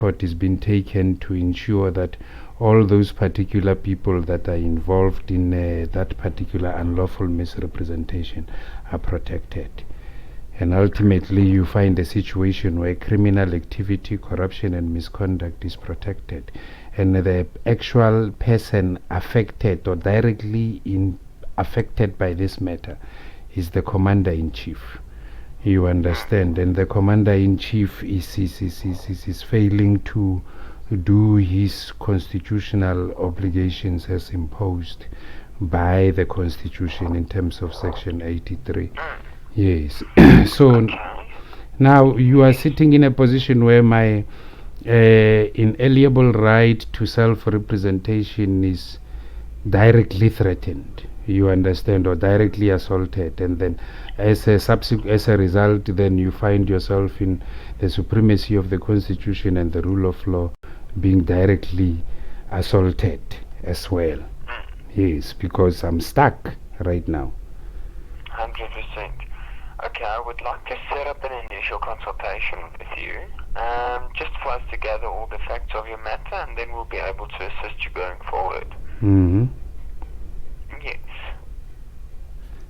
effort is being taken to ensure that all those particular people that are involved in that particular unlawful misrepresentation are protected. And ultimately, you find a situation where criminal activity, corruption, and misconduct is protected, and the actual person affected or directly affected by this matter is the commander-in-chief. You understand? And the commander-in-chief is failing to do his constitutional obligations as imposed by the Constitution in terms of Section 83. Yes. So now you are sitting in a position where my inalienable right to self-representation is directly threatened. You understand, or directly assaulted, and then as a result, then you find yourself in the supremacy of the Constitution and the rule of law being directly assaulted as well. Yes, because I'm stuck right now. 100%. Okay, I would like to set up an initial consultation with you, just for us to gather all the facts of your matter, and then we'll be able to assist you going forward. Mm-hmm. Yes.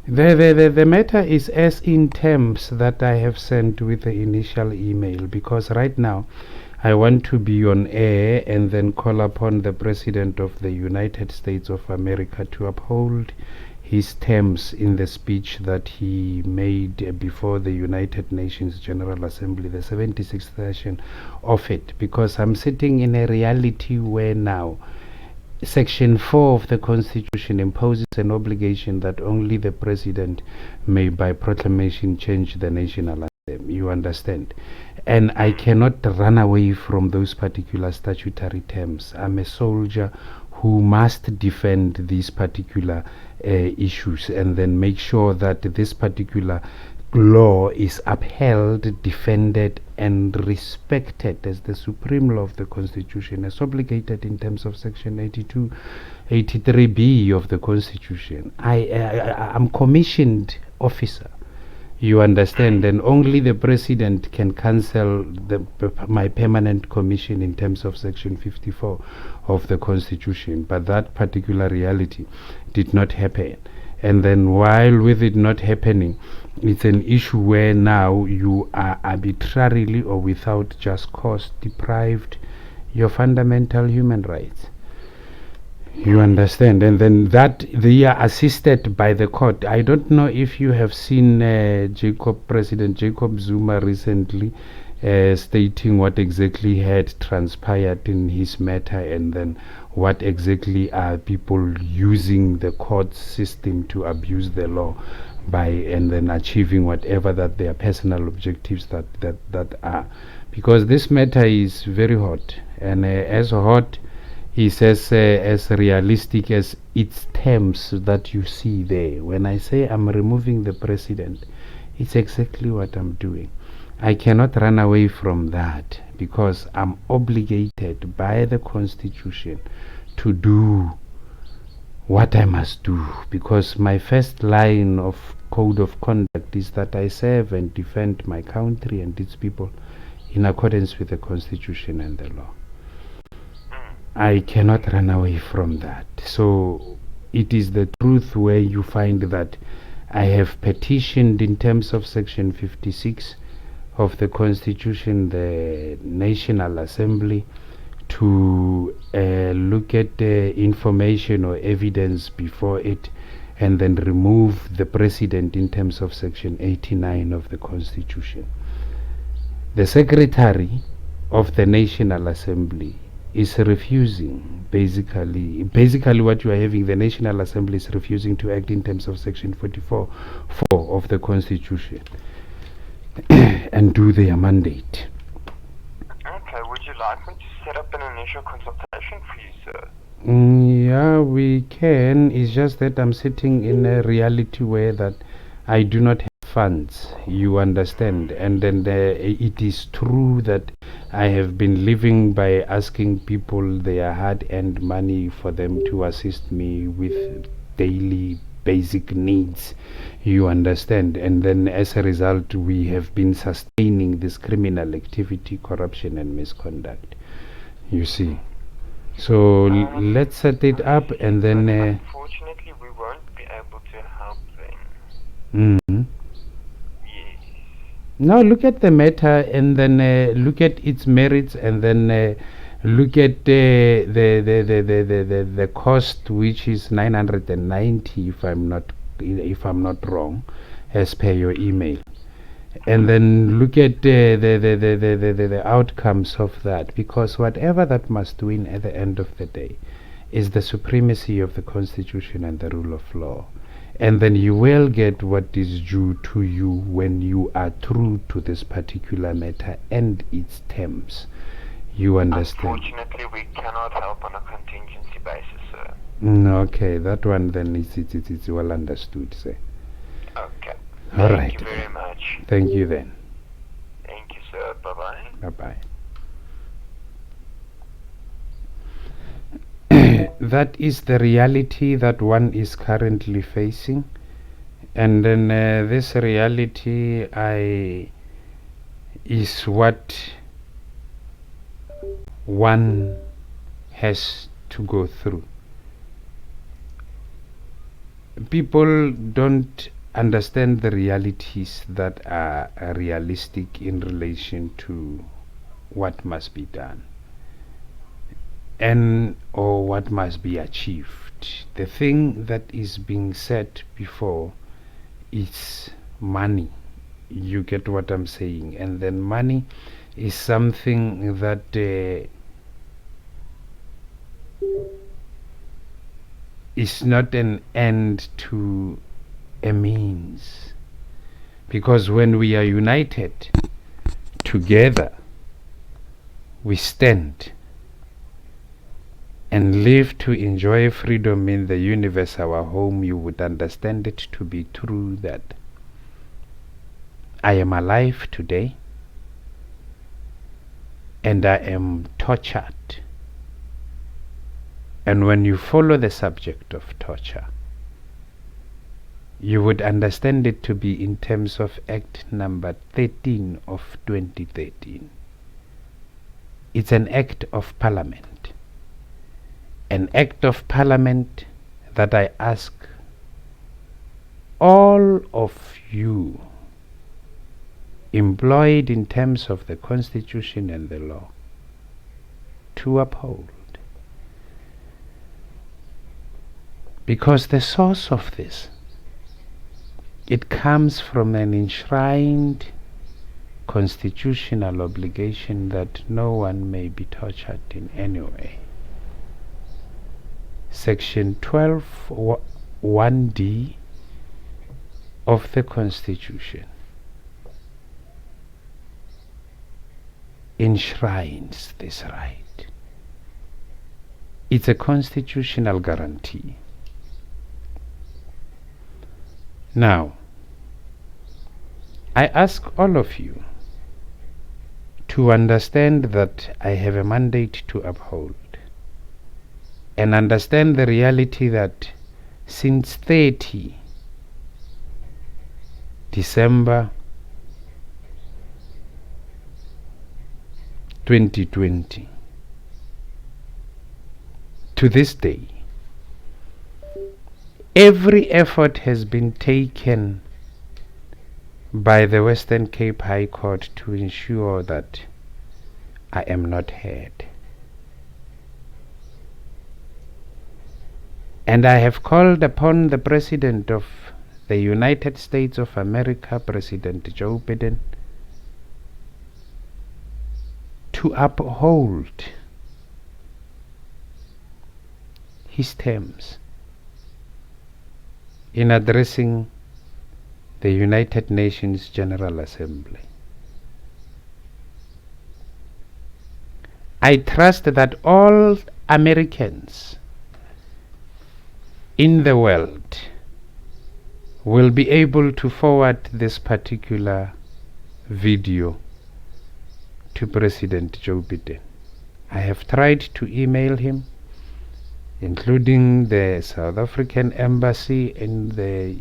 The matter is as in terms that I have sent with the initial email, because right now I want to be on air and then call upon the President of the United States of America to uphold his terms in the speech that he made before the United Nations General Assembly, the 76th session of it, because I'm sitting in a reality where now Section 4 of the Constitution imposes an obligation that only the President may by proclamation change the national anthem. You understand? And I cannot run away from those particular statutory terms. I'm a soldier who must defend these particular issues and then make sure that this particular law is upheld, defended, and respected as the supreme law of the Constitution, as obligated in terms of Section 83B of the Constitution. I'm commissioned officer. You understand? And only the President can cancel my permanent commission in terms of Section 54 of the Constitution. But that particular reality did not happen. And then while with it not happening, it's an issue where now you are arbitrarily or without just cause deprived your fundamental human rights. You understand? And then that they are assisted by the court. I don't know if you have seen President Jacob Zuma recently stating what exactly had transpired in his matter, and then what exactly are people using the court system to abuse the law by, and then achieving whatever that their personal objectives that are. Because this matter is very hot, and as hot is as realistic as its terms that you see there. When I say I'm removing the President, it's exactly what I'm doing. I cannot run away from that because I'm obligated by the Constitution to do what I must do, because my first line of code of conduct is that I serve and defend my country and its people in accordance with the Constitution and the law. I cannot run away from that. So it is the truth where you find that I have petitioned in terms of Section 56 of the Constitution, the National Assembly, to look at information or evidence before it and then remove the President in terms of Section 89 of the Constitution. The Secretary of the National Assembly is refusing, basically what you are having, the National Assembly is refusing to act in terms of Section 44 of the Constitution and do their mandate. Okay, would you like me to set up an initial consultation for you, sir? Yeah, we can. It's just that I'm sitting in a reality where that I do not have funds, you understand, and then it is true that I have been living by asking people their hard-earned money for them to assist me with daily basic needs, you understand, and then as a result we have been sustaining this criminal activity, corruption and misconduct, you see. So let's set it up, and then unfortunately we won't be able to help them. mhm. Yes. Now look at the matter, and then look at its merits, and then look at the cost, which is 990, if I'm not wrong, as per your email, and then look at the outcomes of that, because whatever that must win at the end of the day is the supremacy of the Constitution and the rule of law. And then you will get what is due to you when you are true to this particular matter and its terms. You understand? Unfortunately, we cannot help on a contingency basis, sir. Okay, that one then it's well understood, sir. Okay. All Thank right. you very much. Thank you then. Thank you, sir. Bye-bye. Bye-bye. That is the reality that one is currently facing, and then this reality is what one has to go through. People don't understand the realities that are realistic in relation to what must be done and or what must be achieved. The thing that is being said before is money. You get what I'm saying? And then money is something that is not an end to a means, because when we are united together, we stand and live to enjoy freedom in the universe, our home. You would understand it to be true that I am alive today and I am tortured. And when you follow the subject of torture, you would understand it to be in terms of Act number 13 of 2013. It's an act of parliament. An act of parliament that I ask all of you employed in terms of the Constitution and the law to uphold. Because the source of this, it comes from an enshrined constitutional obligation that no one may be tortured in any way. Section 12(1)(d) of the Constitution enshrines this right. It's a constitutional guarantee. Now, I ask all of you to understand that I have a mandate to uphold, and understand the reality that since 30 December 2020 to this day, every effort has been taken by the Western Cape High Court to ensure that I am not heard. And I have called upon the President of the United States of America, President Joe Biden, to uphold his terms in addressing the United Nations General Assembly. I trust that all Americans in the world will be able to forward this particular video to President Joe Biden. I have tried to email him. including the South African Embassy in the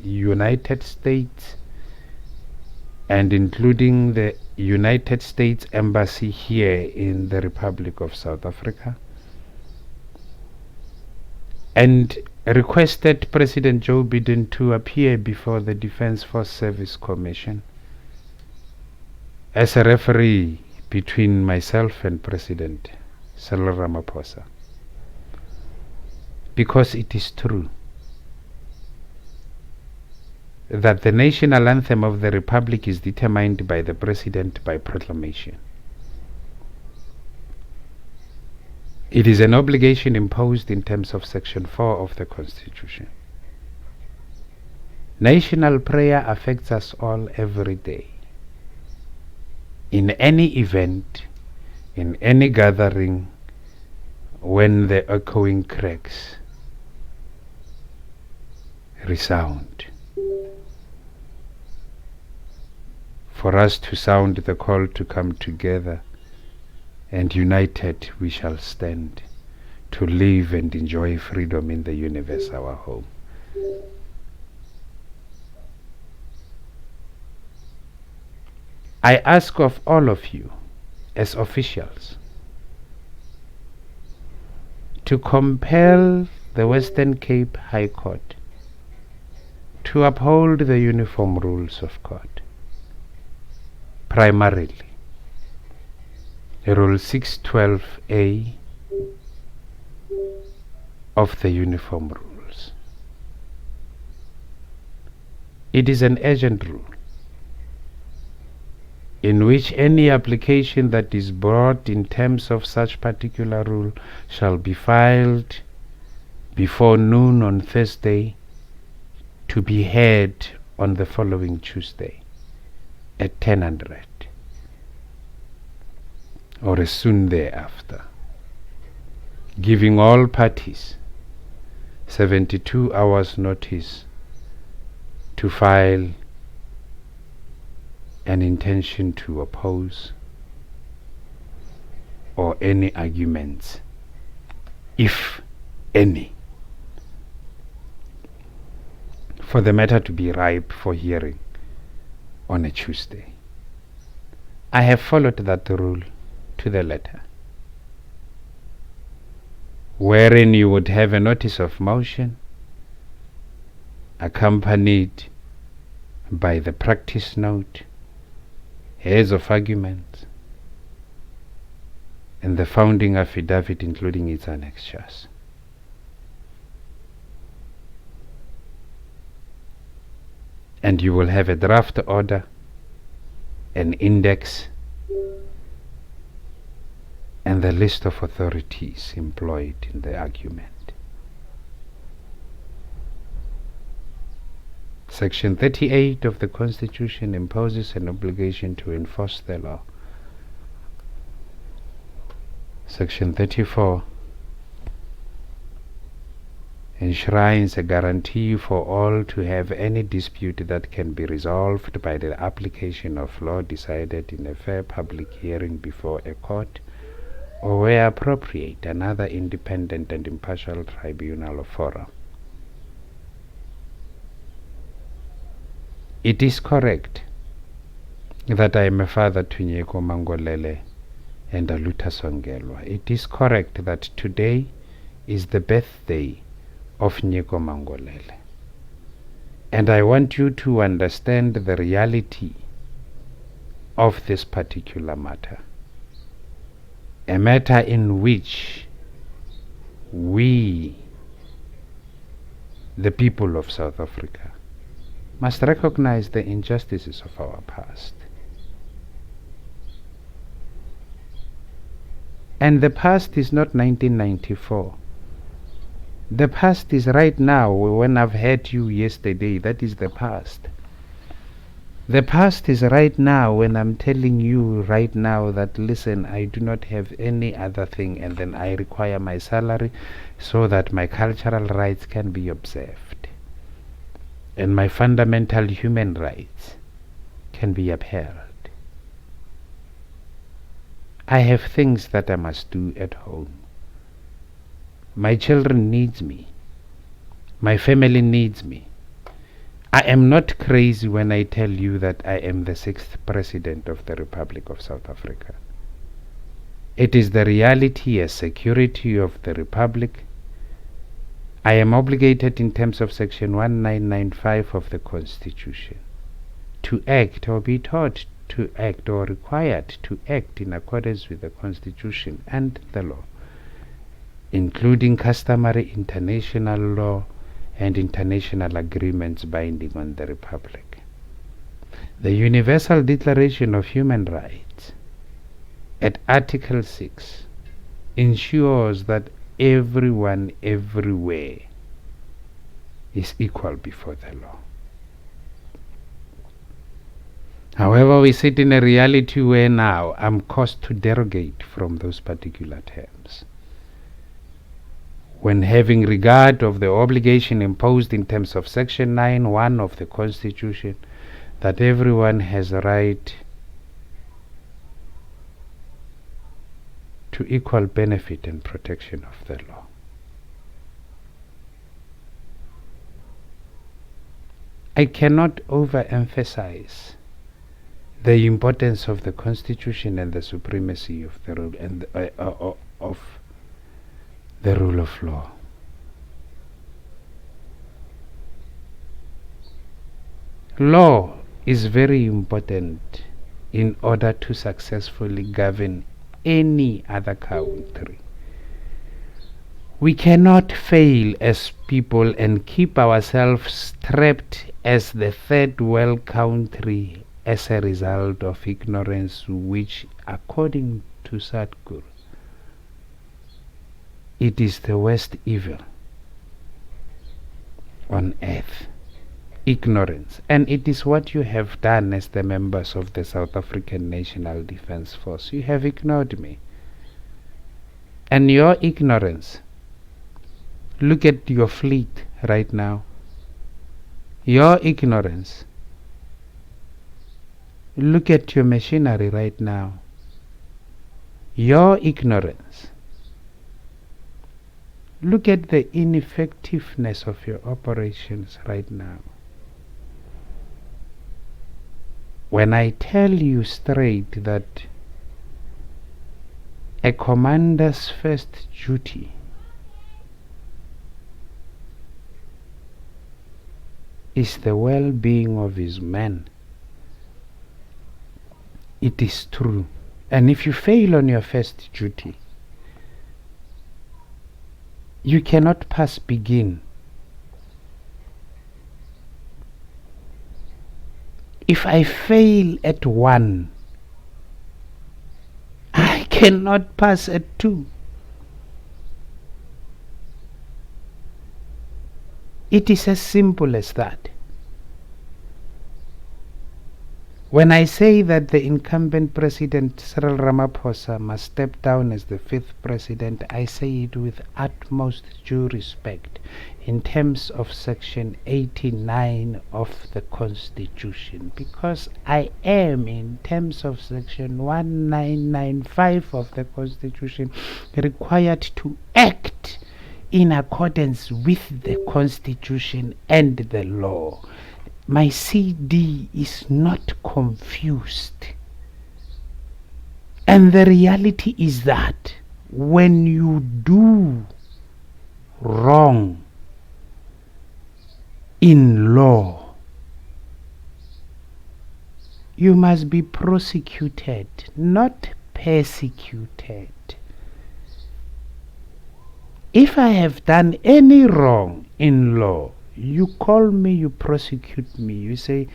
United States, and including the United States Embassy here in the Republic of South Africa, and requested President Joe Biden to appear before the Defense Force Service Commission as a referee between myself and President Cyril Ramaphosa. Because it is true that the national anthem of the Republic is determined by the President by proclamation. It is an obligation imposed in terms of Section 4 of the Constitution. National prayer affects us all every day. In any event, in any gathering, when the echoing cracks resound, for us to sound the call to come together, and united we shall stand to live and enjoy freedom in the universe, our home. I ask of all of you as officials to compel the Western Cape High Court to uphold the uniform rules of court. Primarily, Rule 612A of the Uniform Rules. It is an urgent rule in which any application that is brought in terms of such particular rule shall be filed before noon on Thursday, to be heard on the following Tuesday at 10:00 or as soon thereafter, giving all parties 72 hours notice to file an intention to oppose or any arguments, if any, for the matter to be ripe for hearing on a Tuesday. I have followed that rule to the letter, wherein you would have a notice of motion accompanied by the practice note, heads of arguments, and the founding affidavit including its annexures. And you will have a draft order, an index, and the list of authorities employed in the argument. Section 38 of the Constitution imposes an obligation to enforce the law. Section 34 enshrines a guarantee for all to have any dispute that can be resolved by the application of law decided in a fair public hearing before a court, or where appropriate, another independent and impartial tribunal or forum. It is correct that I am a father to Nyeko Mangolele and Aluta Songelwa. It is correct that today is the birthday of Nyeko Mangolele. And I want you to understand the reality of this particular matter. A matter in which we, the people of South Africa, must recognize the injustices of our past. And the past is not 1994. The past is right now. When I've heard you yesterday, that is the past. The past is right now when I'm telling you right now that, listen, I do not have any other thing, and then I require my salary so that my cultural rights can be observed and my fundamental human rights can be upheld. I have things that I must do at home. My children needs me. My family needs me. I am not crazy when I tell you that I am the 6th President of the Republic of South Africa. It is the reality as security of the Republic. I am obligated in terms of Section 1995 of the Constitution to act or be taught to act or required to act in accordance with the Constitution and the law, including customary international law and international agreements binding on the Republic. The Universal Declaration of Human Rights at Article 6 ensures that everyone everywhere is equal before the law. However, we sit in a reality where now I'm caused to derogate from those particular terms, when having regard of the obligation imposed in terms of Section 9(1) of the Constitution, that everyone has a right to equal benefit and protection of the law. I cannot overemphasize the importance of the Constitution and the supremacy of the rule and of the rule of law. Law is very important in order to successfully govern any other country. We cannot fail as people and keep ourselves trapped as the third world country as a result of ignorance, which, according to Sadhguru, it is the worst evil on earth. Ignorance. And it is what you have done as the members of the South African National Defence Force. You have ignored me. And your ignorance, look at your fleet right now. Your ignorance, look at your machinery right now. Your ignorance, look at the ineffectiveness of your operations right now. When I tell you straight that a commander's first duty is the well-being of his men, it is true. And if you fail on your first duty, you cannot pass begin. If I fail at 1, I cannot pass at 2. It is as simple as that. When I say that the incumbent president, Cyril Ramaphosa, must step down as the 5th president, I say it with utmost due respect in terms of Section 89 of the Constitution, because I am, in terms of Section 1995 of the Constitution, required to act in accordance with the Constitution and the law. My CD is not confused. And the reality is that when you do wrong in law, you must be prosecuted, not persecuted. If I have done any wrong in law, you call me, you prosecute me, you say,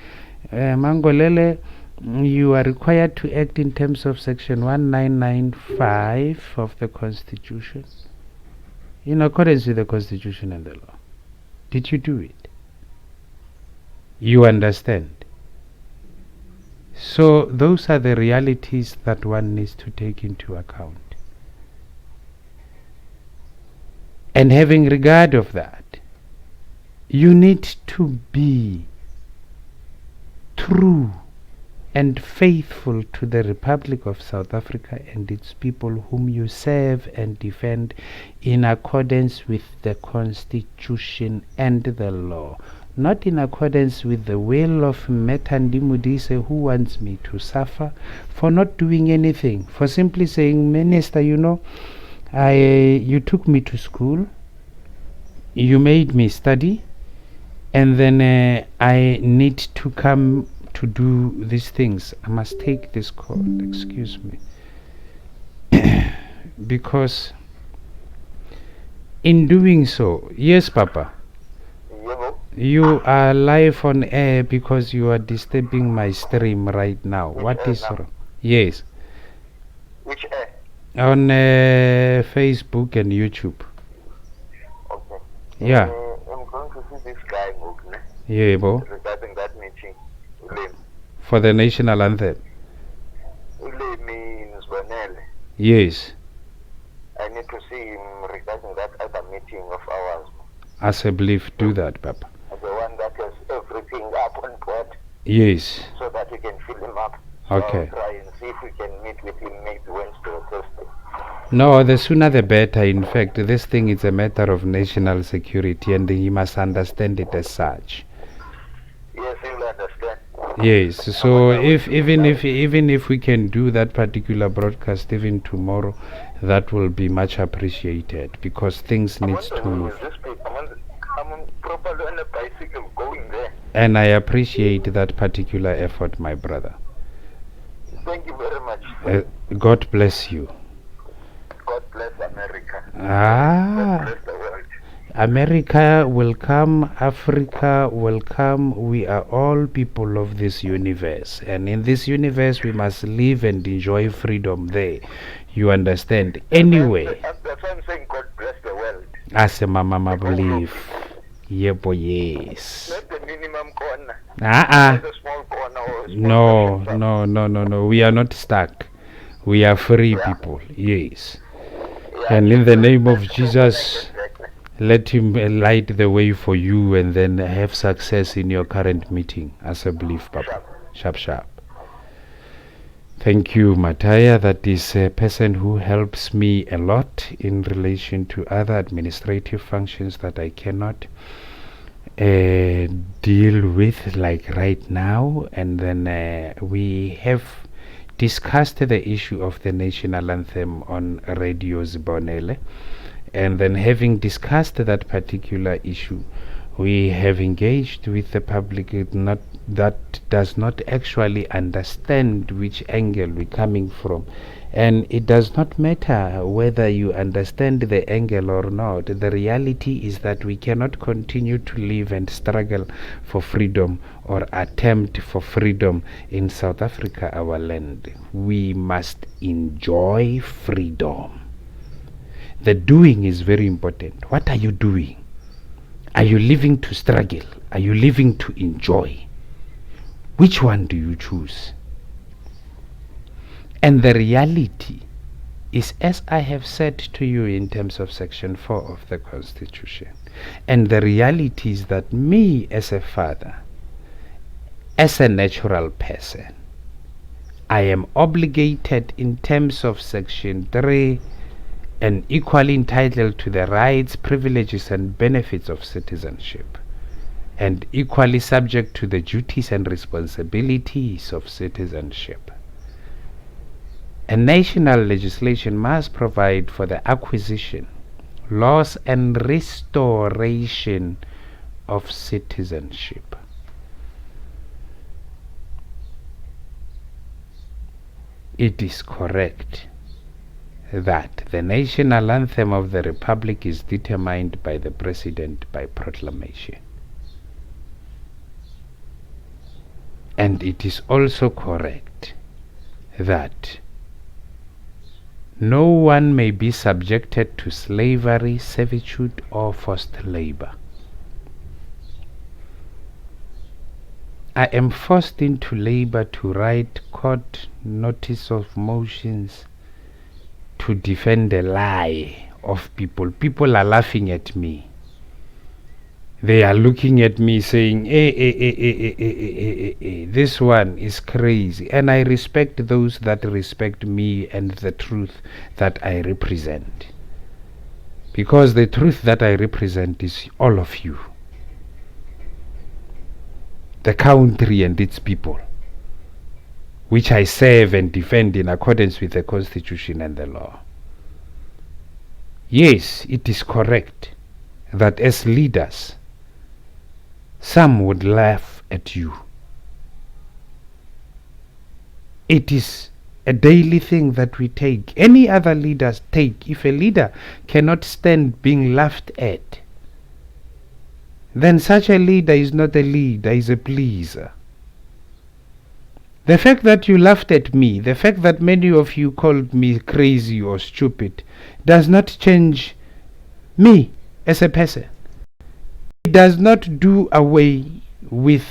Mangolele, you are required to act in terms of Section 1995 of the Constitution, in accordance with the Constitution and the law. Did you do it? You understand? So those are the realities that one needs to take into account. And having regard of that, you need to be true and faithful to the Republic of South Africa and its people, whom you serve and defend in accordance with the Constitution and the law, not in accordance with the will of Metandi Mudise, who wants me to suffer for not doing anything, for simply saying, Minister, you took me to school, you made me study, and then I need to come to do these things. I must take this call, excuse me. Because in doing so, yes, Papa, you are live on air because you are disturbing my stream right now. What is wrong? Yes. Which air? On Facebook and YouTube. Okay. Yeah. I'm going to see this guy, Mukne, Yeah, bo. regarding that meeting. For the national anthem. Ule means Vanele. Yes. I need to see him regarding that other meeting of ours. As I believe, do that, Papa. The one that has everything up on board. Yes. So that we can fill him up. So Okay. I'll try and see if we can meet with him maybe Wednesday or Thursday. No, the sooner the better. In fact, this thing is a matter of national security and he must understand it as such. Yes, he will understand. Yes, so even if we can do that particular broadcast even tomorrow, that will be much appreciated because things needs to move. I'm properly on a bicycle going there. And I appreciate that particular effort, my brother. Thank you very much. God bless you. God bless America. Ah, God bless the world. America will come, Africa will come. We are all people of this universe, and in this universe we must live and enjoy freedom there. You understand? Anyway, That's why I'm saying God bless the world. as a mama believe. Yeah, boy, yes. Not the minimum corner. Uh-uh. The small corner or small No. We are not stuck. We are free people. Yes. And in the name of Jesus, let him light the way for you and then have success in your current meeting, as I believe, Papa. Sharp. Thank you, Mataya. That is a person who helps me a lot in relation to other administrative functions that I cannot deal with, like right now. And then we have discussed the issue of the national anthem on Radio Zibonele. And then having discussed that particular issue, we have engaged with the public that does not actually understand which angle we're coming from. And it does not matter whether you understand the angle or not. The reality is that we cannot continue to live and struggle for freedom or attempt for freedom in South Africa, our land. We must enjoy freedom. The doing is very important. What are you doing? Are you living to struggle? Are you living to enjoy? Which one do you choose? And the reality is, as I have said to you in terms of Section 4 of the Constitution, and the reality is that me as a father, as a natural person, I am obligated in terms of Section 3 and equally entitled to the rights, privileges and benefits of citizenship, and equally subject to the duties and responsibilities of citizenship. A national legislation must provide for the acquisition, loss and restoration of citizenship. It is correct that the national anthem of the Republic is determined by the President by proclamation. And it is also correct that no one may be subjected to slavery, servitude, or forced labor. I am forced into labor to write court notice of motions to defend a lie of people. People are laughing at me. They are looking at me saying, this one is crazy. And I respect those that respect me and the truth that I represent. Because the truth that I represent is all of you. The country and its people, which I serve and defend in accordance with the Constitution and the law. Yes, it is correct that as leaders, some would laugh at you. It is a daily thing that we take. Any other leaders take. If a leader cannot stand being laughed at, then such a leader is not a leader, is a pleaser. The fact that you laughed at me, the fact that many of you called me crazy or stupid, does not change me as a person. It does not do away with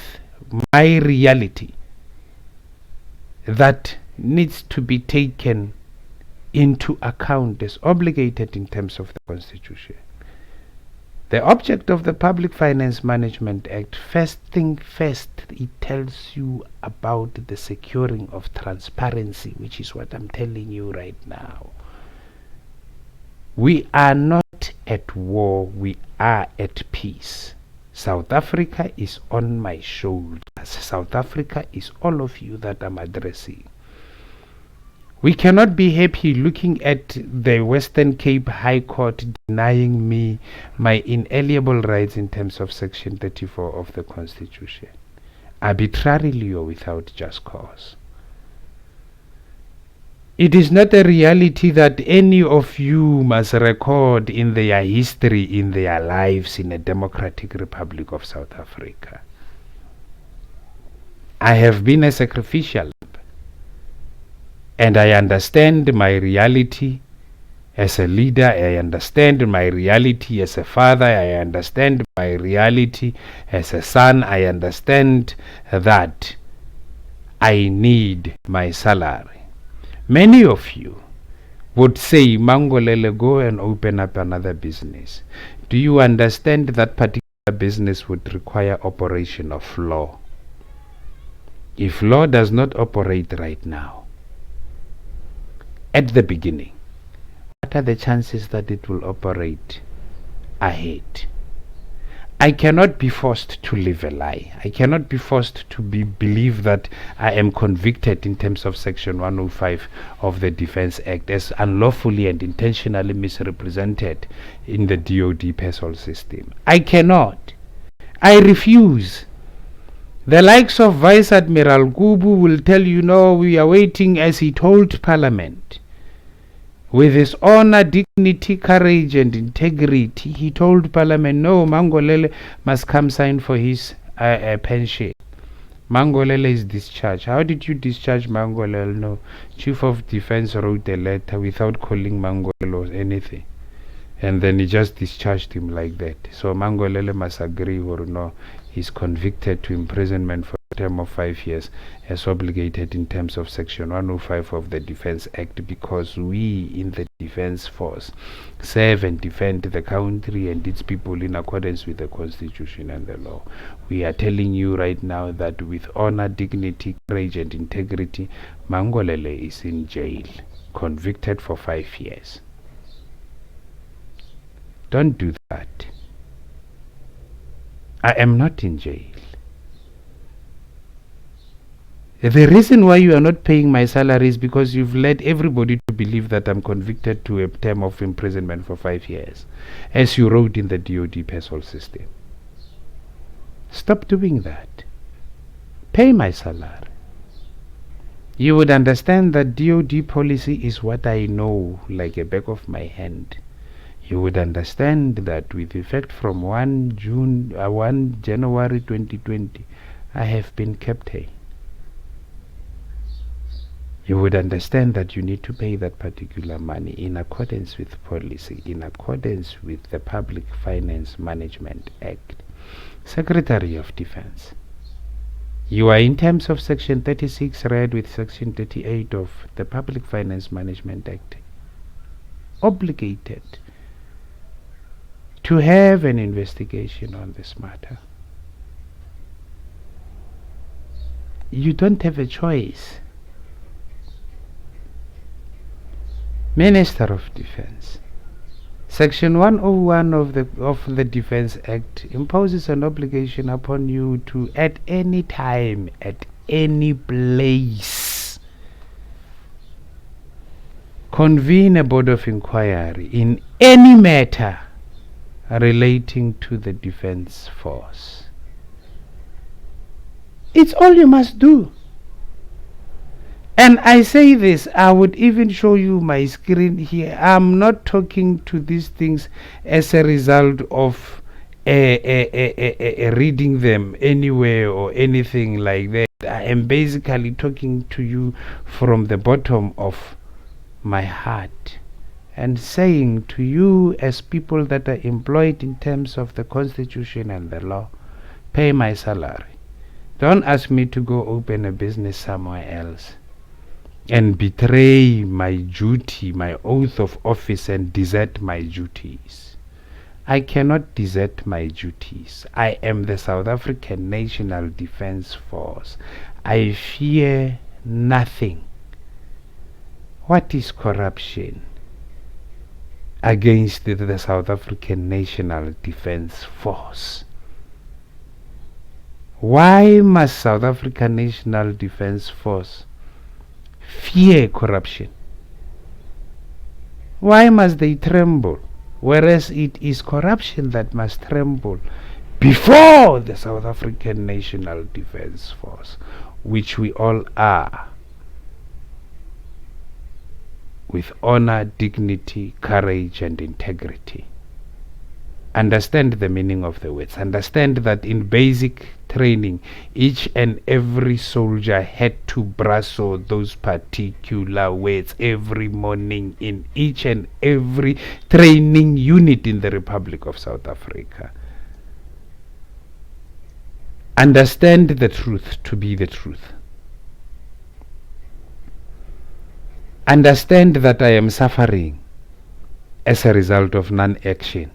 my reality that needs to be taken into account as obligated in terms of the Constitution. The object of the Public Finance Management Act, first thing first, it tells you about the securing of transparency, which is what I'm telling you right now. We are not at war, we are at peace. South Africa is on my shoulders. South Africa is all of you that I'm addressing. We cannot be happy looking at the Western Cape High Court denying me my inalienable rights in terms of Section 34 of the Constitution, arbitrarily or without just cause. It is not a reality that any of you must record in their history, in their lives, in a democratic Republic of South Africa. I have been a sacrificial lamb, and I understand my reality as a leader. I understand my reality as a father. I understand my reality as a son. I understand that I need my salary. Many of you would say, Mangolele, go and open up another business. Do you understand that particular business would require operation of law? If law does not operate right now, at the beginning, what are the chances that it will operate ahead? I cannot be forced to live a lie. I cannot be forced to believe that I am convicted in terms of Section 105 of the Defence Act as unlawfully and intentionally misrepresented in the DOD PESOL system. I cannot. I refuse. The likes of Vice Admiral Gubu will tell you, no, we are waiting, as he told Parliament. With his honor, dignity, courage and integrity, he told Parliament, no, Mangolele must come sign for his pension. Mangolele is discharged. How did you discharge Mangolele? No, Chief of Defense wrote a letter without calling Mangolele or anything. And then he just discharged him like that. So Mangolele must agree or no, he's convicted to imprisonment for a term of 5 years as obligated in terms of Section 105 of the Defence Act, because we in the Defence Force serve and defend the country and its people in accordance with the Constitution and the law. We are telling you right now that with honor, dignity, courage and integrity, Mangolele is in jail, convicted for 5 years. Don't do that. I am not in jail. The reason why you are not paying my salary is because you've led everybody to believe that I'm convicted to a term of imprisonment for 5 years, as you wrote in the DOD PESOL system. Stop doing that. Pay my salary. You would understand that DOD policy is what I know like a back of my hand. You would understand that with effect from 1 January 2020, I have been captain. You would understand that you need to pay that particular money in accordance with policy, in accordance with the Public Finance Management Act. Secretary of Defense, you are in terms of Section 36 read with Section 38 of the Public Finance Management Act obligated to have an investigation on this matter. You don't have a choice. Minister of Defense. Section 101 of the Defense Act imposes an obligation upon you to, at any time, at any place, convene a board of inquiry in any matter relating to the defense force. It's all you must do. And I say this, I would even show you my screen here. I'm not talking to these things as a result of reading them anywhere or anything like that. I am basically talking to you from the bottom of my heart and saying to you, as people that are employed in terms of the Constitution and the law, pay my salary. Don't ask me to go open a business somewhere else and betray my duty, my oath of office, and desert my duties. I cannot desert my duties. I am the South African National Defence Force. I fear nothing. What is corruption against the South African National Defence Force? Why must South African National Defence Force fear corruption? Why must they tremble? Whereas it is corruption that must tremble before the South African National Defence Force, which we all are, with honor, dignity, courage, and integrity. Understand the meaning of the words. Understand that in basic training, each and every soldier had to brasso those particular words every morning in each and every training unit in the Republic of South Africa. Understand the truth to be the truth. Understand that I am suffering as a result of non-action.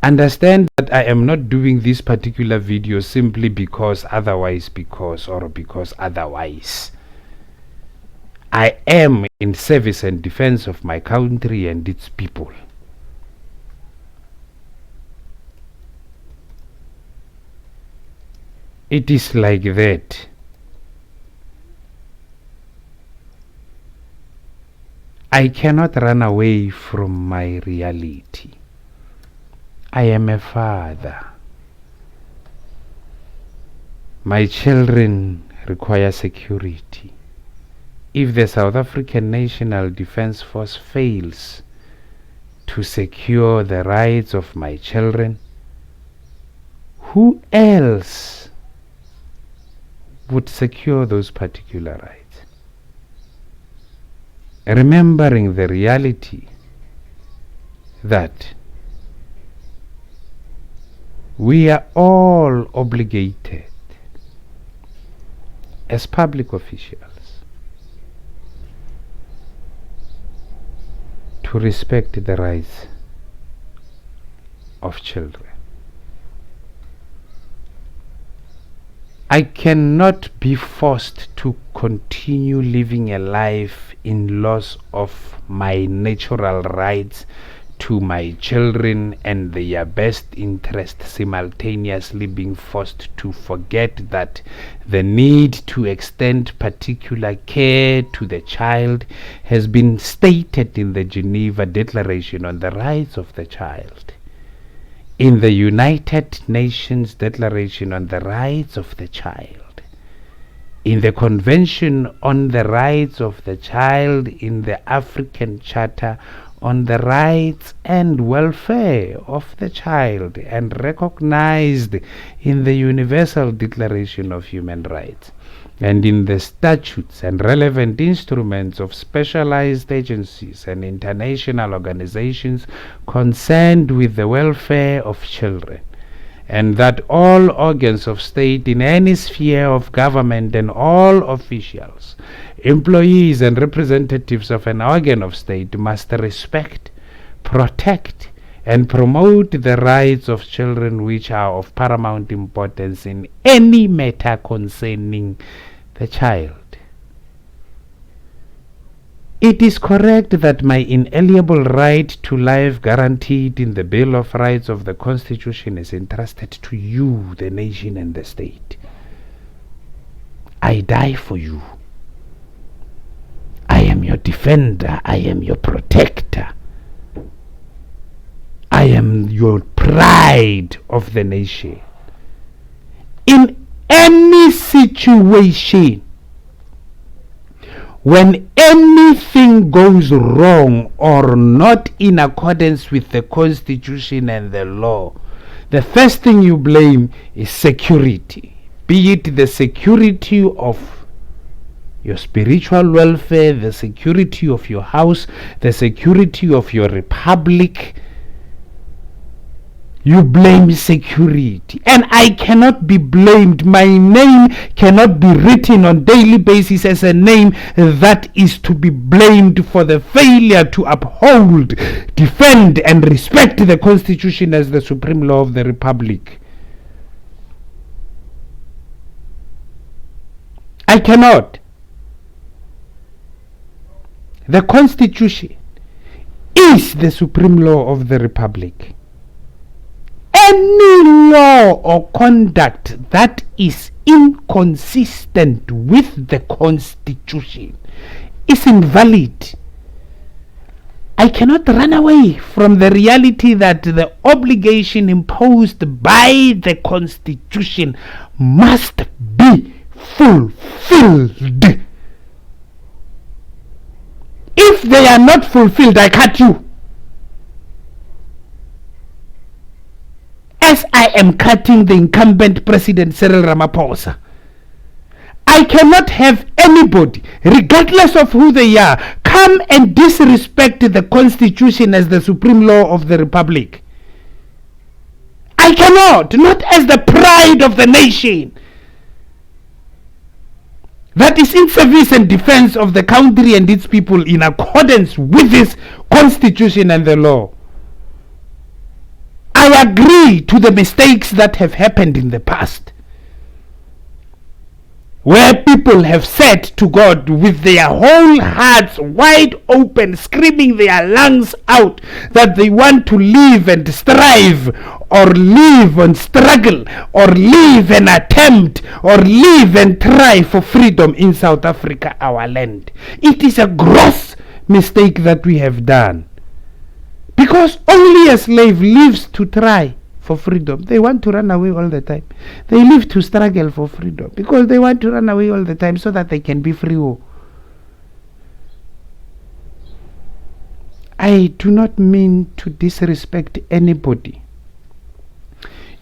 Understand that I am not doing this particular video simply because otherwise. I am in service and defense of my country and its people. It is like that. I cannot run away from my reality. I am a father. My children require security. If the South African National Defence Force fails to secure the rights of my children, who else would secure those particular rights? Remembering the reality that we are all obligated as public officials to respect the rights of children. I cannot be forced to continue living a life in loss of my natural rights to my children and their best interest, simultaneously being forced to forget that the need to extend particular care to the child has been stated in the Geneva Declaration on the Rights of the Child, in the United Nations Declaration on the Rights of the Child, in the Convention on the Rights of the Child, in the African Charter on the rights and welfare of the child, and recognized in the Universal Declaration of Human Rights, and in the statutes and relevant instruments of specialized agencies and international organizations concerned with the welfare of children, and that all organs of state in any sphere of government and all officials, employees and representatives of an organ of state must respect, protect, and promote the rights of children which are of paramount importance in any matter concerning the child. It is correct that my inalienable right to life guaranteed in the Bill of Rights of the Constitution is entrusted to you, the nation and the state. I die for you. I am your defender. I am your protector. I am your pride of the nation. In any situation, when anything goes wrong or not in accordance with the Constitution and the law, the first thing you blame is security. Be it the security of your spiritual welfare, the security of your house, the security of your republic. You blame security, and I cannot be blamed. My name cannot be written on daily basis as a name that is to be blamed for the failure to uphold, defend and respect the Constitution as the supreme law of the Republic. I cannot. The Constitution is the supreme law of the Republic. Any law or conduct that is inconsistent with the Constitution is invalid. I cannot run away from the reality that the obligation imposed by the Constitution must be fulfilled. If they are not fulfilled, I cut you. As I am cutting the incumbent President Cyril Ramaphosa. I cannot have anybody, regardless of who they are, come and disrespect the Constitution as the supreme law of the Republic. I cannot, not as the pride of the nation that is in service and defense of the country and its people in accordance with this Constitution and the law. I agree to the mistakes that have happened in the past, where people have said to God with their whole hearts wide open, screaming their lungs out that they want to live and strive, or live and struggle, or live and attempt, or live and try for freedom in South Africa, our land. It is a gross mistake that we have done. Because only a slave lives to try for freedom. They want to run away all the time. They live to struggle for freedom because they want to run away all the time so that they can be free. I do not mean to disrespect anybody.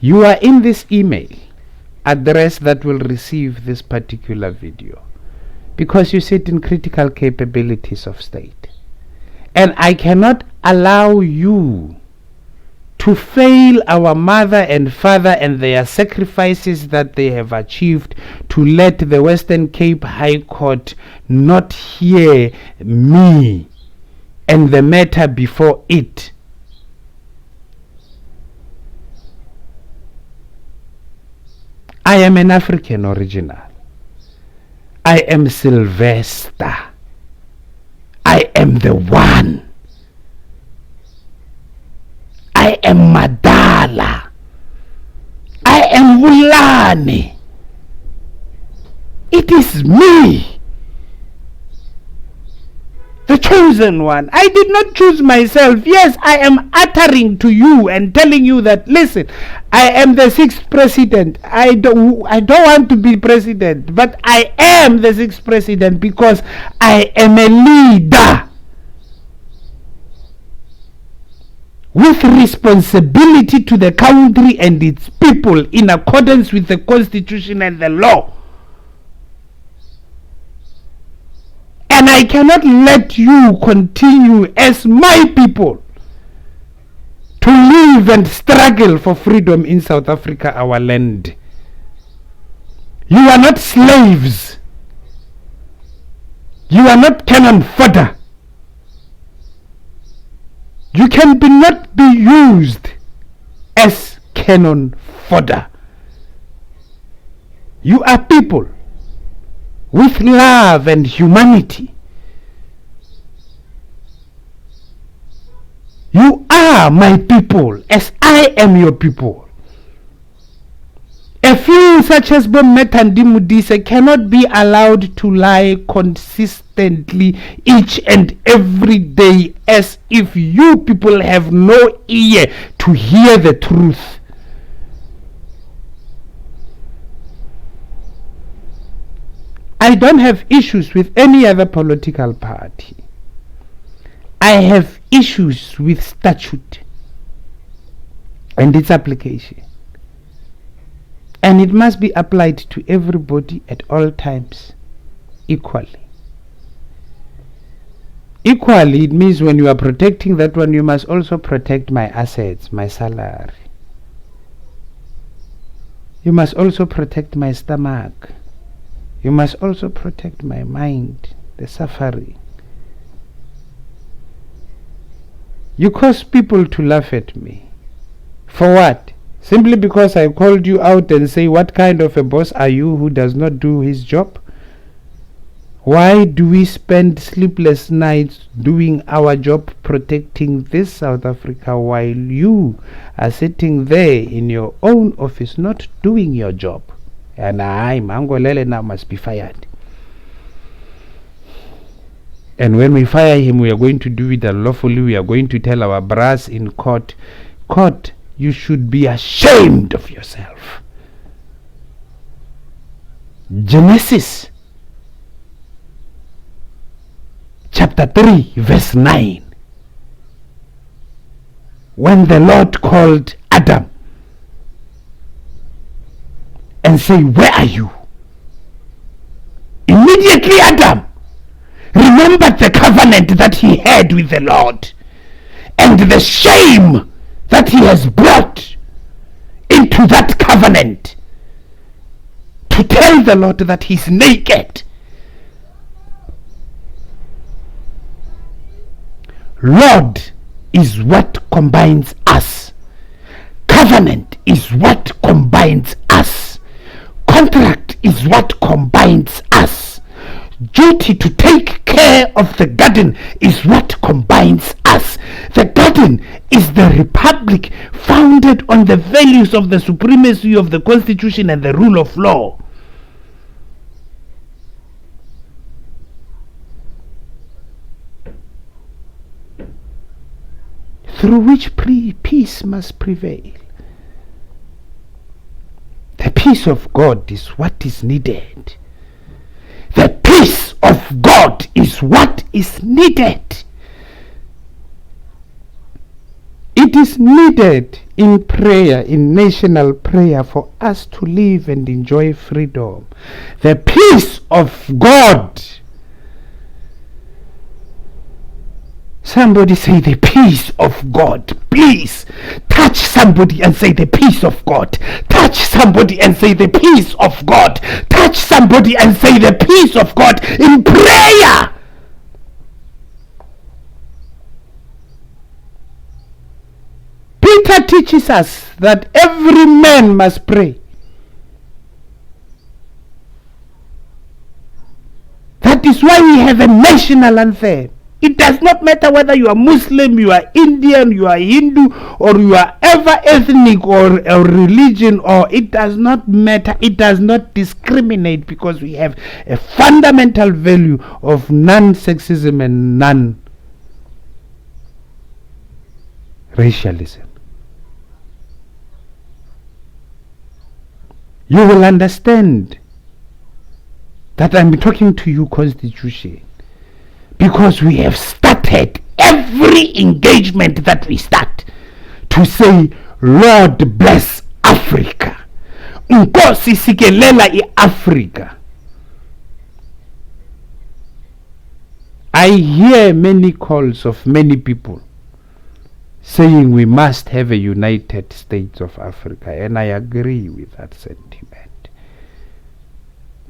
You are in this email address that will receive this particular video because you sit in critical capabilities of state. And I cannot allow you to fail our mother and father and their sacrifices that they have achieved to let the Western Cape High Court not hear me and the matter before it. I am an African original. I am Sylvester. I am the one. I am Madala. I am Wulani. It is me, the chosen one. I did not choose myself. Yes, I am uttering to you and telling you that, listen, I am the 6th president. I don't want to be president, but I am the 6th president because I am a leader with responsibility to the country and its people in accordance with the Constitution and the law. And I cannot let you continue as my people to live and struggle for freedom in South Africa, our land. You are not slaves. You are not cannon fodder. You can not be used as cannon fodder. You are people with love and humanity. You are my people as I am your people. A few such as Bometandi Mudise cannot be allowed to lie consistently each and every day as if you people have no ear to hear the truth. I don't have issues with any other political party. I have issues with statute and its application. And it must be applied to everybody at all times equally. Equally, it means when you are protecting that one, you must also protect my assets, my salary. You must also protect my stomach. You must also protect my mind, the suffering. You cause people to laugh at me. For what? Simply because I called you out and say, what kind of a boss are you who does not do his job? Why do we spend sleepless nights doing our job protecting this South Africa while you are sitting there in your own office not doing your job? And I, Mangolele, now must be fired. And when we fire him, we are going to do it unlawfully. We are going to tell our brass in court, you should be ashamed of yourself. Genesis chapter 3 verse 9. When the Lord called Adam and said, where are you? Immediately Adam remembered the covenant that he had with the Lord and the shame that he has brought into that covenant to tell the Lord that he's naked. Lord is what combines us. Covenant is what combines us. Contract is what combines us. Duty to take care of the garden is what combines us. The garden is the republic founded on the values of the supremacy of the Constitution and the rule of law. Through which peace must prevail. The peace of God is what is needed. The peace of God is what is needed. It is needed in prayer, in national prayer, for us to live and enjoy freedom. The peace of God. Somebody say the peace of God. Please touch somebody and say the peace of God. Touch somebody and say the peace of God. Touch somebody and say the peace of God in prayer. Peter teaches us that every man must pray. That is why we have a national anthem. It does not matter whether you are Muslim, you are Indian, you are Hindu, or you are ever ethnic or religion, or it does not matter. It does not discriminate, because we have a fundamental value of non-sexism and non-racialism. You will understand that I'm talking to you Constitution, because we have started every engagement that we start to say, Lord bless Africa. Nkosi sikelela i-Africa. I hear many calls of many people saying we must have a United States of Africa, and I agree with that sentiment.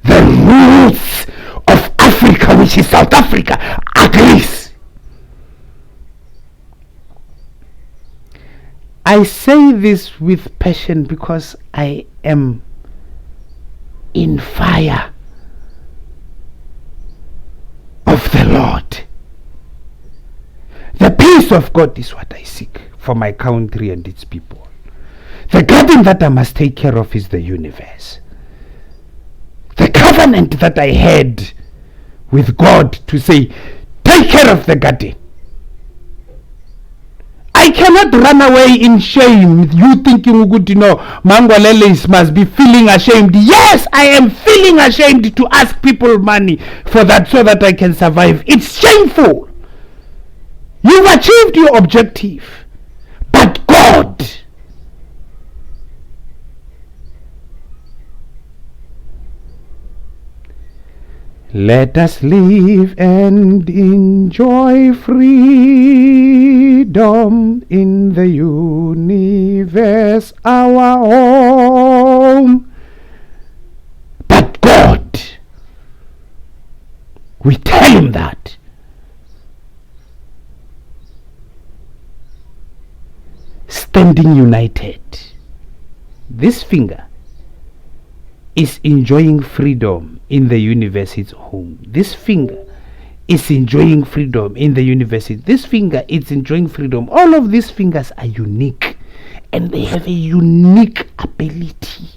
The roots of Africa, which is South Africa, agrees. I say this with passion because I am in fire of the Lord. The peace of God is what I seek for my country and its people. The garden that I must take care of is the universe. The covenant that I had with God to say, take care of the garden. I cannot run away in shame. You thinking, Mangwalelis must be feeling ashamed. Yes, I am feeling ashamed to ask people money for that so that I can survive. It's shameful. You've achieved your objective. But God, let us live and enjoy freedom in the universe, our home. But God, we tell him that. Standing united, this finger is enjoying freedom in the universe, its home. This finger is enjoying freedom in the universe. This finger is enjoying freedom. All of these fingers are unique and they have a unique ability.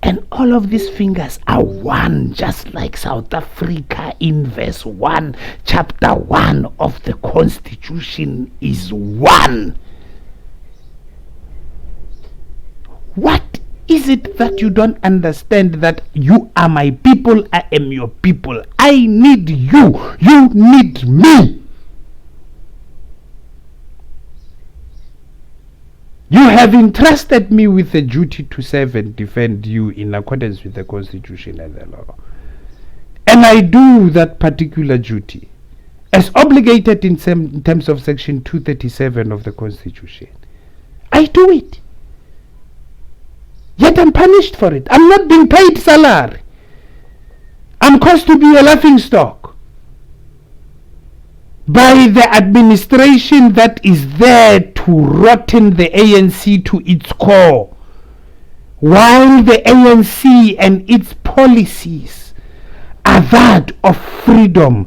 And all of these fingers are one, just like South Africa in verse 1, chapter 1 of the Constitution is one. What is it that you don't understand? That you are my people, I am your people. I need you, you need me. You have entrusted me with the duty to serve and defend you in accordance with the Constitution and the law. And I do that particular duty as obligated in terms of section 237 of the Constitution. I do it. Yet I'm punished for it. I'm not being paid salary. I'm caused to be a laughingstock by the administration that is there to rotten the ANC to its core, while the ANC and its policies are that of freedom,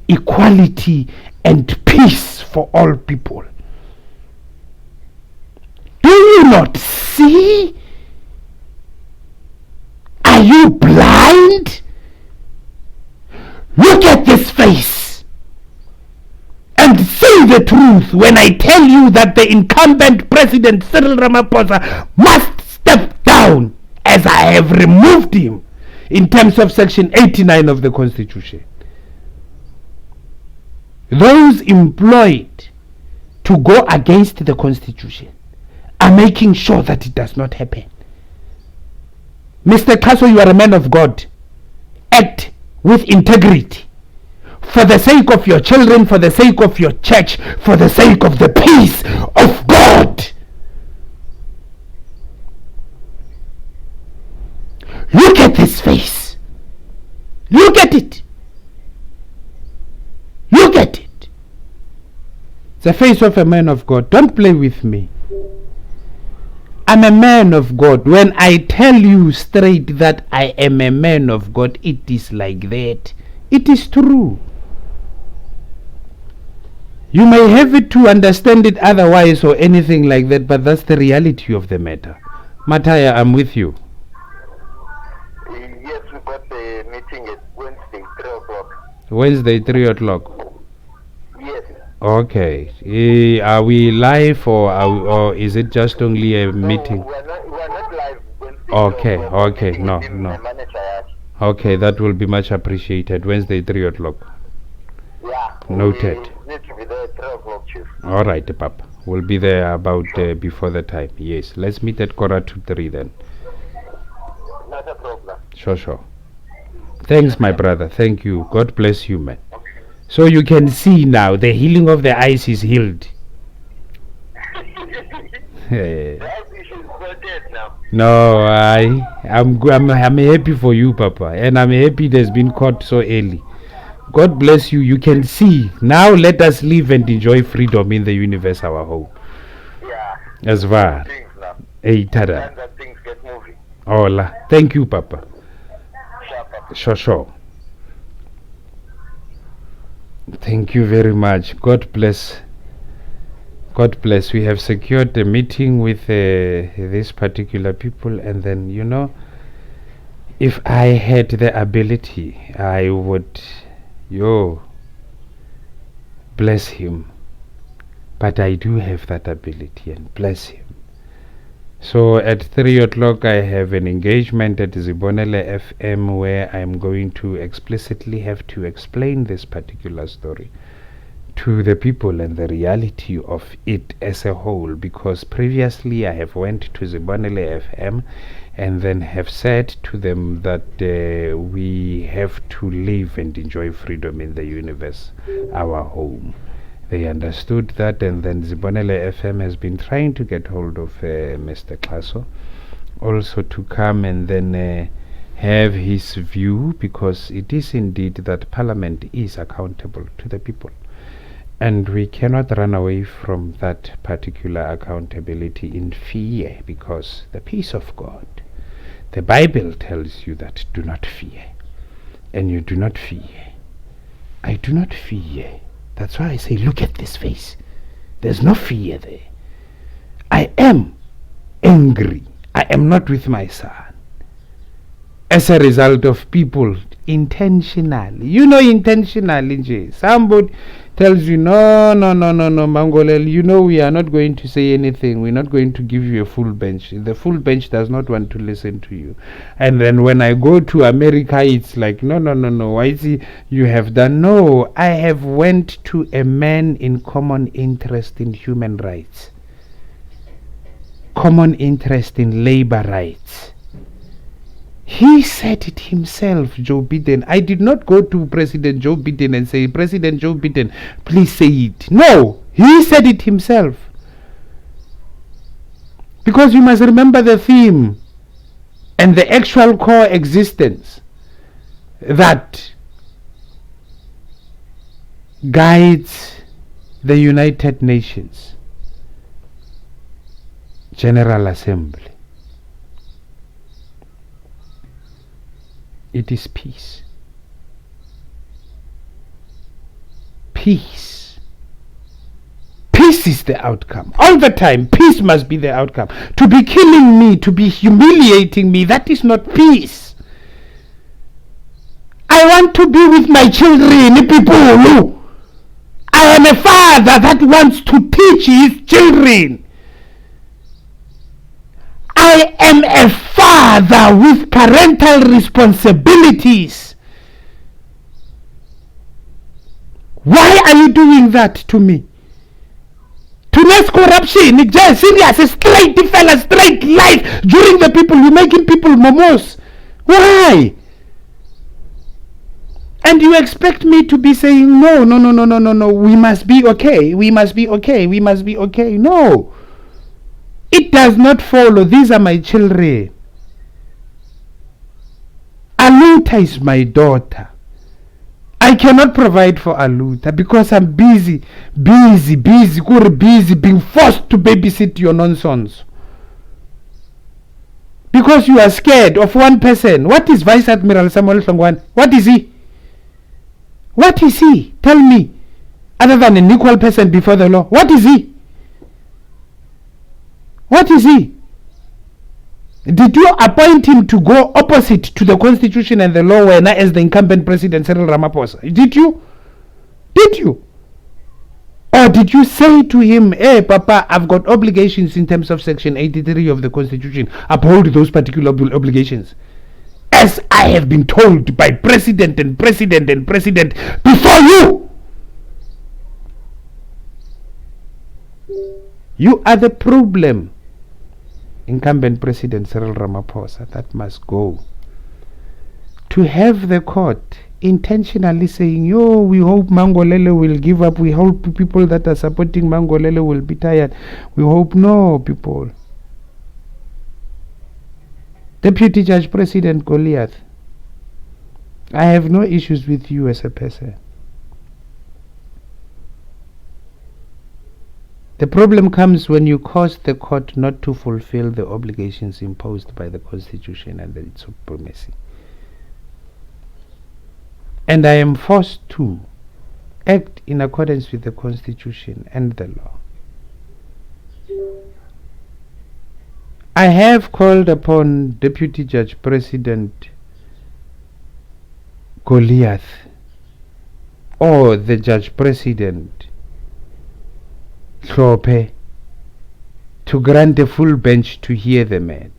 equality, and peace for all people. Do you not see? Are you blind? Look at this face and see the truth when I tell you that the incumbent President Cyril Ramaphosa must step down, as I have removed him in terms of section 89 of the Constitution. Those employed to go against the Constitution are making sure that it does not happen. Mr. Kaso, you are a man of God. Act with integrity. For the sake of your children, for the sake of your church, for the sake of the peace of God. Look at this face. Look at it. Look at it. The face of a man of God. Don't play with me. I'm a man of God. When I tell you straight that I am a man of God, it is like that. It is true. You may have it to understand it otherwise or anything like that, but that's the reality of the matter. Mataya, I'm with you. Yes, we got the meeting at Wednesday, 3 o'clock. Wednesday, 3 o'clock. Yes. Okay. Are we live or is it just only a meeting? We're not live Wednesday. Okay, so okay, meeting no, with him, no. my manager asked. Okay, that will be much appreciated. Wednesday, 3 o'clock. Yeah. Noted. We need to be there at 3 o'clock, Chief. All right, Papa. We'll be there about before the time. Yes, let's meet at 2:45 then. Not a problem. Sure. Thanks, my brother. Thank you. God bless you, man. So you can see now the healing of the eyes is healed. The issue is sorted now. No, I'm happy for you, Papa, and I'm happy it has been caught so early. God bless you. You can see now. Let us live and enjoy freedom in the universe, our home. As far. Things now. Hey, tada. And that things get moving. Hola. Thank you, Papa. Sure, Papa. Sure. Thank you very much. God bless. God bless. We have secured a meeting with these particular people, and then, if I had the ability, I would, bless him. But I do have that ability, and bless him. So at 3 o'clock I have an engagement at Zibonele FM where I'm going to explicitly have to explain this particular story to the people and the reality of it as a whole, because previously I have went to Zibonele FM and then have said to them that we have to live and enjoy freedom in the universe, our home. They understood that, and then Zibonele FM has been trying to get hold of Mr. Klaso also to come and then have his view, because it is indeed that Parliament is accountable to the people, and we cannot run away from that particular accountability in fear, because the peace of God, the Bible tells you that do not fear, and you do not fear. I do not fear. That's why I say, look at this face. There's no fear there. I am angry. I am not with my son. As a result of people intentionally. Intentionally. Somebody tells you, no, Mangolel, we are not going to say anything. We're not going to give you a full bench. The full bench does not want to listen to you. And then when I go to America, it's like, no. Why is it you have done? No, I have went to a man in common interest in human rights. Common interest in labor rights. He said it himself, Joe Biden. I did not go to President Joe Biden and say, President Joe Biden, please say it. No, he said it himself. Because you must remember the theme and the actual coexistence that guides the United Nations General Assembly. It is peace. Peace. Peace is the outcome. All the time, peace must be the outcome. To be killing me, to be humiliating me, that is not peace. I want to be with my children, people. I am a father that wants to teach his children. I am a father with parental responsibilities. Why are you doing that to me? To less corruption, it's just serious, straight fella, straight life during the people, you're making people momos. Why? And you expect me to be saying no, we must be okay, we must be okay. No. It does not follow. These are my children. Aluta is my daughter. I cannot provide for Aluta because I'm busy being forced to babysit your nonsense. Because you are scared of one person. What is Vice Admiral Samuel Hlongwane? What is he? What is he? Tell me. Other than an equal person before the law. What is he? What is he? Did you appoint him to go opposite to the constitution and the law when as the incumbent president Cyril Ramaphosa? Did you? Or did you say to him, hey Papa, I've got obligations in terms of section 83 of the constitution, uphold those particular obligations? As I have been told by president before you. You are the problem. Incumbent President Cyril Ramaphosa, that must go. To have the court intentionally saying, we hope Mangolele will give up, we hope people that are supporting Mangolele will be tired. We hope no, people. Deputy Judge President Goliath, I have no issues with you as a person. The problem comes when you cause the court not to fulfill the obligations imposed by the Constitution and its supremacy. And I am forced to act in accordance with the Constitution and the law. I have called upon Deputy Judge President Goliath, or the Judge President Hlophe, to grant a full bench to hear the matter.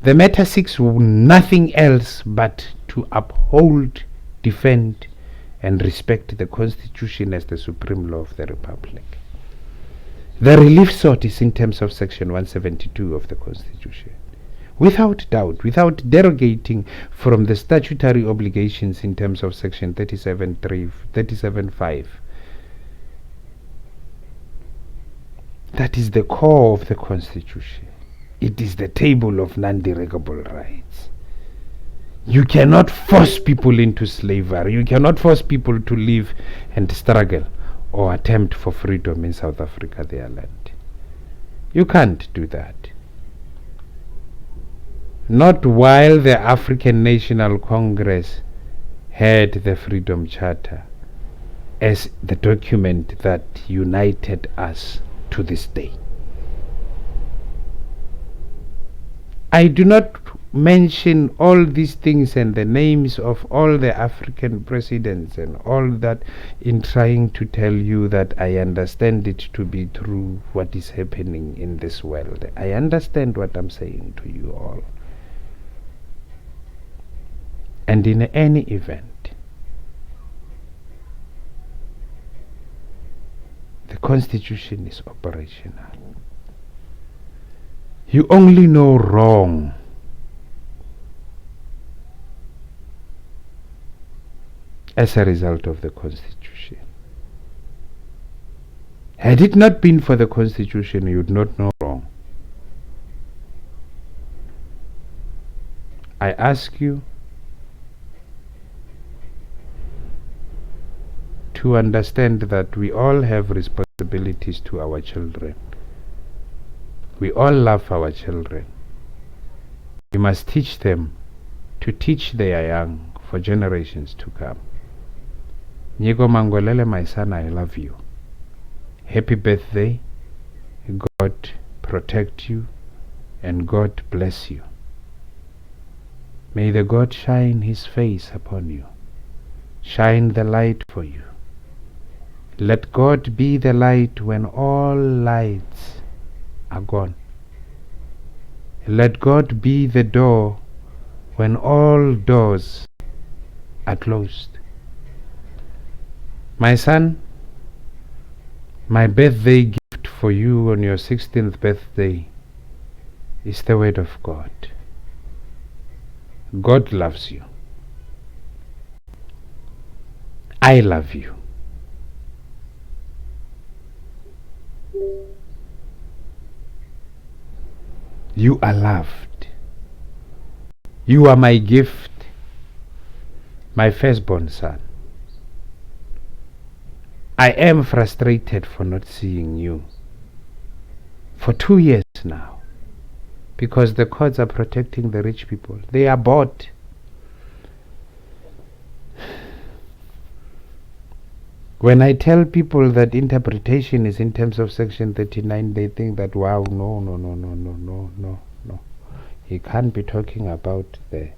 The matter seeks nothing else but to uphold, defend, and respect the Constitution as the supreme law of the Republic. The relief sought is in terms of Section 172 of the Constitution. Without doubt, without derogating from the statutory obligations in terms of Section 37.5. That is the core of the Constitution. It is the table of non-derogable rights. You cannot force people into slavery. You cannot force people to live and struggle or attempt for freedom in South Africa, their land. You can't do that. Not while the African National Congress had the Freedom Charter as the document that united us to this day. I do not mention all these things and the names of all the African presidents and all that in trying to tell you that I understand it to be true what is happening in this world. I understand what I'm saying to you all. And in any event, the Constitution is operational. You only know wrong as a result of the Constitution. Had it not been for the Constitution, you would not know wrong. I ask you to understand that we all have responsibilities to our children. We all love our children. We must teach them to teach their young for generations to come. Nyego Mangolele, my son, I love you. Happy birthday. God protect you and God bless you. May the God shine his face upon you. Shine the light for you. Let God be the light when all lights are gone. Let God be the door when all doors are closed. My son, my birthday gift for you on your 16th birthday is the Word of God. God loves you. I love you. You are loved. You are my gift, my firstborn son. I am frustrated for not seeing you for 2 years now because the courts are protecting the rich people. They are bought. When I tell people that interpretation is in terms of Section 39, they think that, wow, no. He can't be talking about the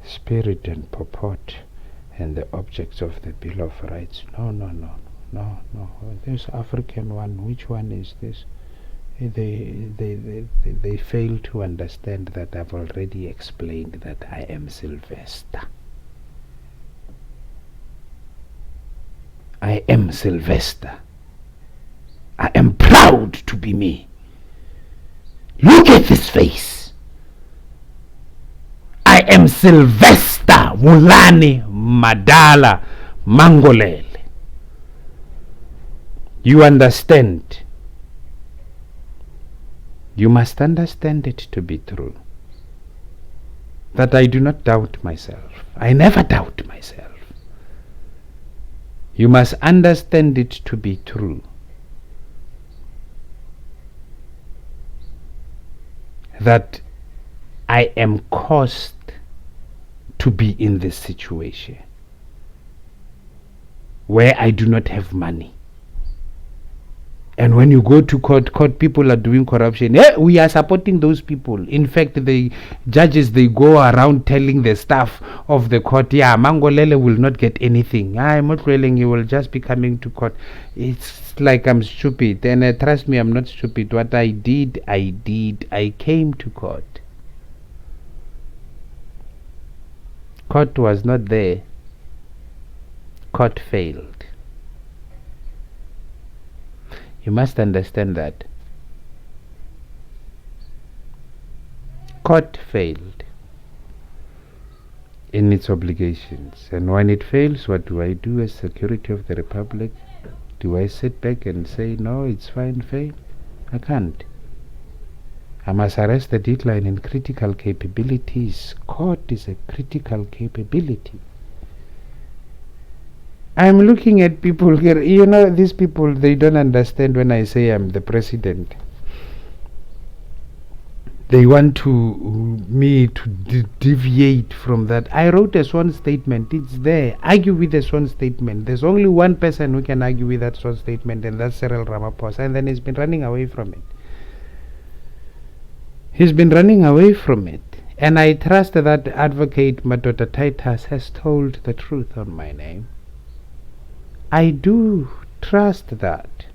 spirit and purport and the objects of the Bill of Rights. No. This African one, which one is this? They fail to understand that I've already explained that I am Sylvester. I am Sylvester. I am proud to be me. Look at this face. I am Sylvester Wulani Madala Mangolele. You understand? You must understand it to be true. That I do not doubt myself. I never doubt myself. You must understand it to be true that I am caused to be in this situation where I do not have money. And when you go to court people are doing corruption. We are supporting those people. In fact, the judges, they go around telling the staff of the court, Mangolele will not get anything. I'm not willing, he will just be coming to court. It's like I'm stupid. And trust me, I'm not stupid. What I did. I came to court. Court was not there. Court failed. You must understand that. Court failed in its obligations. And when it fails, what do I do as security of the Republic? Do I sit back and say, no, it's fine, fail? I can't. I must arrest the decline in critical capabilities. Court is a critical capability. I'm looking at people here. These people, they don't understand when I say I'm the president. They want me to deviate from that. I wrote a sworn statement. It's there. Argue with the sworn statement. There's only one person who can argue with that sworn statement, and that's Cyril Ramaphosa. And then he's been running away from it. And I trust that Advocate Madoda Titus has told the truth on my name. I do trust that.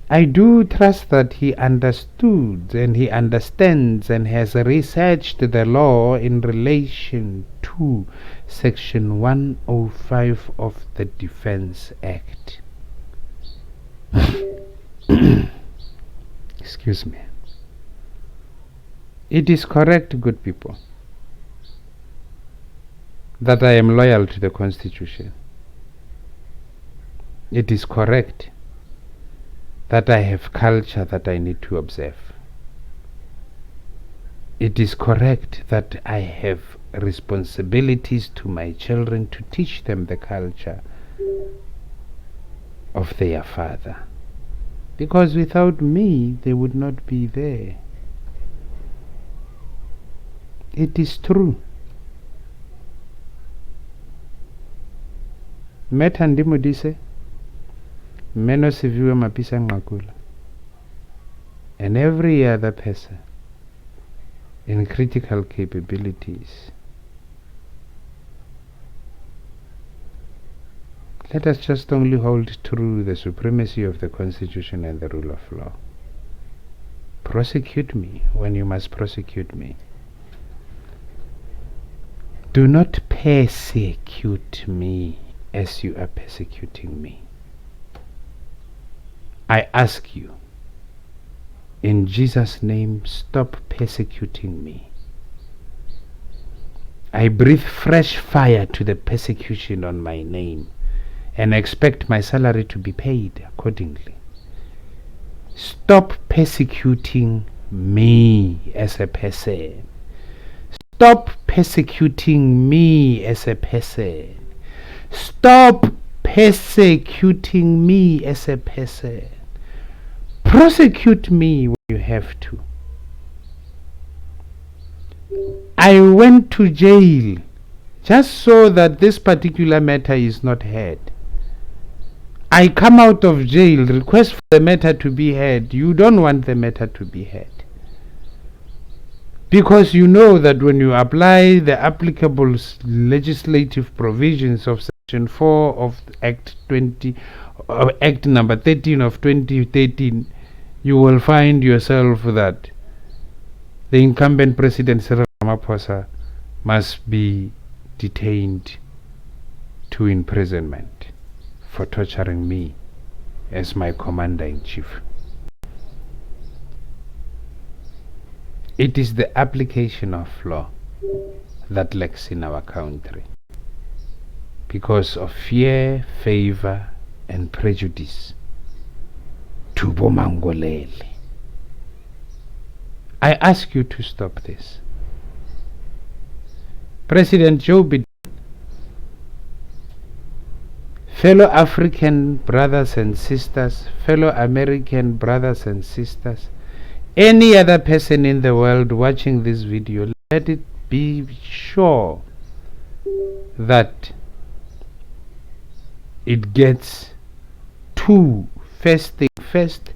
I do trust that he understood and he understands and has researched the law in relation to Section 105 of the Defense Act. Excuse me. It is correct, good people, that I am loyal to the Constitution. It is correct that I have culture that I need to observe. It is correct that I have responsibilities to my children to teach them the culture of their father. Because without me, they would not be there. It is true. Metandimodise. Menos Siviwe Mapisa Ngakula, and every other person in critical capabilities. Let us just only hold true the supremacy of the Constitution and the rule of law. Prosecute me when you must prosecute me. Do not persecute me as you are persecuting me. I ask you, in Jesus' name, stop persecuting me. I breathe fresh fire to the persecution on my name and expect my salary to be paid accordingly. Stop persecuting me as a person. Stop persecuting me as a person. Stop persecuting me as a person. Prosecute me when you have to. I went to jail just so that this particular matter is not heard. I come out of jail, request for the matter to be heard. You don't want the matter to be heard. Because you know that when you apply the applicable legislative provisions of Section 4 of Act number 13 of 2013, you will find yourself that the incumbent President Cyril Ramaphosa must be detained to imprisonment for torturing me as my commander-in-chief. It is the application of law that lacks in our country because of fear, favor, and prejudice to Bomangolele. I ask you to stop this. President Joe Biden, fellow African brothers and sisters, fellow American brothers and sisters, Any other person in the world watching this video, let it be sure that it gets two. First thing first,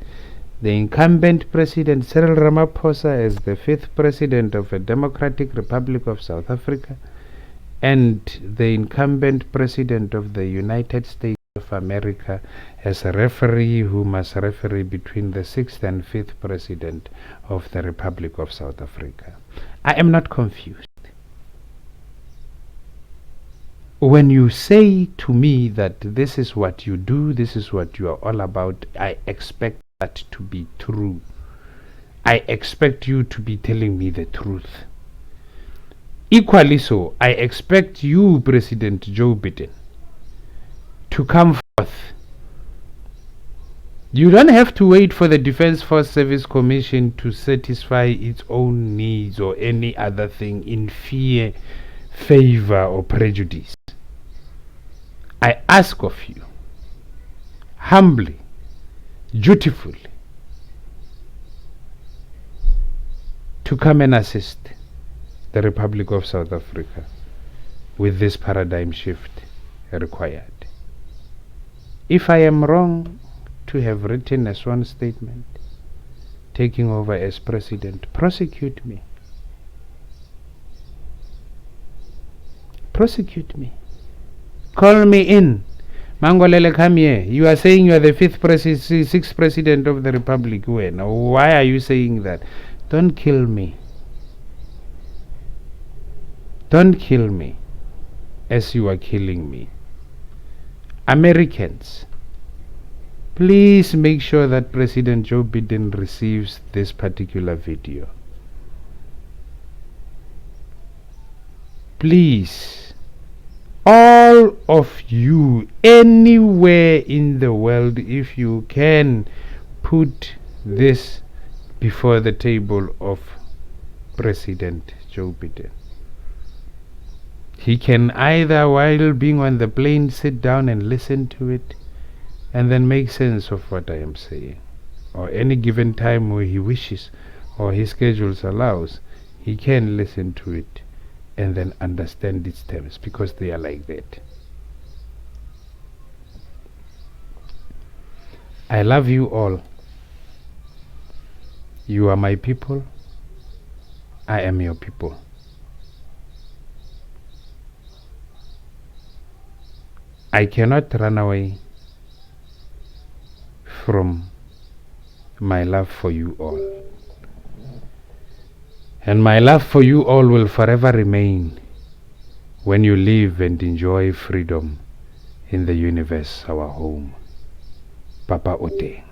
the incumbent president Cyril Ramaphosa as the 5th president of a democratic republic of South Africa, and the incumbent president of the United States of America as a referee who must referee between the 6th and 5th president of the Republic of South Africa. I am not confused. When you say to me that this is what you do, this is what you are all about, I expect that to be true. I expect you to be telling me the truth. Equally so, I expect you, President Joe Biden, to come forth. You don't have to wait for the Defense Force Service Commission to satisfy its own needs or any other thing in fear, favor, or prejudice. I ask of you, humbly, dutifully, to come and assist the Republic of South Africa with this paradigm shift required. If I am wrong to have written a sworn statement taking over as president, prosecute me. Prosecute me. Call me in. Mangolele, come here. You are saying you are the 6th president of the Republic. When? Why are you saying that? Don't kill me. Don't kill me as you are killing me. Americans, please make sure that President Joe Biden receives this particular video. Please, all of you, anywhere in the world, if you can, put this before the table of President Joe Biden. He can either, while being on the plane, sit down and listen to it and then make sense of what I am saying, or any given time where he wishes or his schedules allows, he can listen to it and then understand its terms, because they are like that. I love you all. You are my people. I am your people. I cannot run away from my love for you all. And my love for you all will forever remain when you live and enjoy freedom in the universe, our home. Papa O Teng.